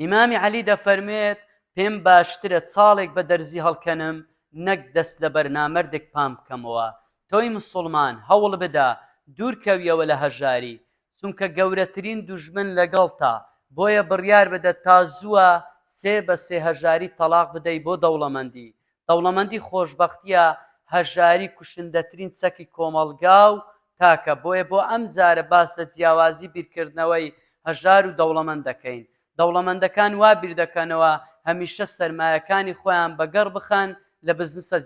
ئیمامی عەلی دەفەرمێت پێم باشترە ساڵێک بە دەرزی هەڵکەنم نەک دەست لە بەرنامەردێک پام بکەمەوە. تۆی موسڵمان هەوڵ بدە دوورکەویەوە لە هەژاری، چونکە گەورەترین دوژمن لەگەڵتا. بۆیە بڕیار بدە تا زووە 3/3 هەژاری تەلاق بدەی بۆ دەوڵەمەندی. دەوڵەمەندی خۆشبەختیە هەژاری کوشندەترین چەکی کۆمەڵگا و تاکە. بۆیە بۆ ئەم جارە باس لە جیاوازی بیرکردنەوەی هەژار و دەوڵەمەند دەکەین. دەوڵەمەندەکان وا بیر دەکەنەوە هەمیشە سەرمایەکانی خۆیان بەگەڕ بخەن لە بزنسە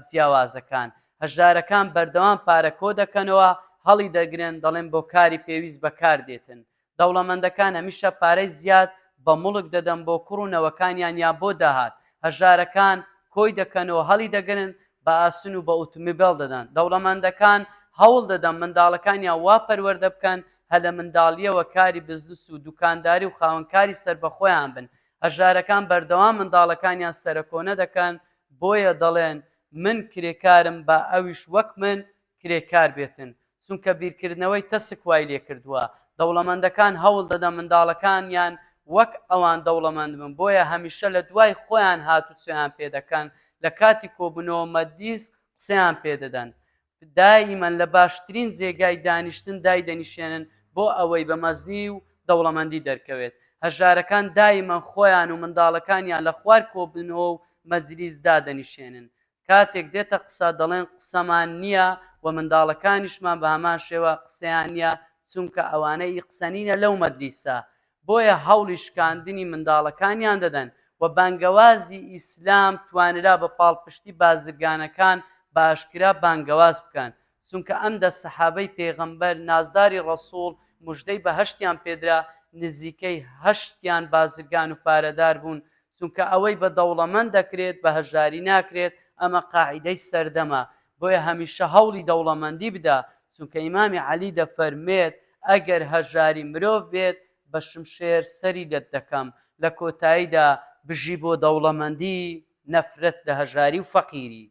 جیاوازەکان. هەژارەکان بەردەوام پارە کۆ دەکەنەوە، هەڵی دەگرن، دەڵێن بۆ کاری پێویست بەکاردێتن. دەوڵەمەندەکان هەمیشە پارەی زیاد بە مڵک دەدەن بۆ کوڕ و نەوەکانیان یا بۆ داهات. هەژارەکان کۆی دەکەنەوە، هەڵی دەگرن، بە ئاسن و بە ئۆتۆمۆبیل دەدەن. دەوڵەمەندەکان هەوڵ دەدەن منداڵەکانیان وا پەروەردە بکەن هە لە منداڵیەوە کاری بزنس و دوکانداری و خاوەنکاری سەربەخۆیان بن. هەژارەکان بەردەوام منداڵەکانیان سەرکۆنە دەکەن، بۆیە دەڵێن من کرێکارم بە ئەویش وەک من کرێکار بێتن، چونکە بیرکردنەوەی تەسک وای لێ کردووە. دەوڵەمەندەکان هەوڵ دەدەن منداڵەکانیان وەک ئەوان دەوڵەمەند بن، بۆیە هەمیشە لە دوای خۆیان هاتوچۆیان پێدەکەن، لە کاتی کۆبوونەوە مەدلیس قسەیان پێدەدەن. دائیمەن لە باشترین جێگای دانیشتن دای دەنیشێنن بۆ ئەوەی بە مەزنی و دەوڵەمەندی دەرکەوێت. هەژارەکان دائیمەن خۆیان و منداڵەکانیان لە خوار کۆبوونەوە و مەجلیسدا دەنیشێنن. کاتێک دێتە قسە دەڵێن قسەمان نییە و منداڵەکانیشمان بە هەمان شێوە قسەیان نییە، چونکە ئەوانەی قسەنینە لەو مەجلیسە. بۆیە هەوڵی شکاندنی منداڵەکانیان دەدەن و بانگەوازی ئیسلام توانرا بە پاڵپشتی بازرگانەکان باشکرا بانگەواز بکەن، چونکە ئەمدە سەحابەی پێغەمبەر نازداری ڕەسوڵ موژدەی بەهەشتیان پێدرا، نزیکەی 8 بازرگان و پارەدار بوون، چونکە ئەوەی بە دەوڵەمەند دەکرێت بە هەژاری ناکرێت. ئەمە قاعیدەی سەردەمە. بۆیە هەمیشە هەوڵی دەوڵەمەندی بدە، چونکە ئیمامی عەلی دەفەرمێت ئەگەر هەژاری مرۆڤ بێت بە شمشێر سەری لێت دەکەم، لە کۆتاییدا بژی بۆ دەوڵەمەندی نەفرەت لە هەژاری و فەقیری.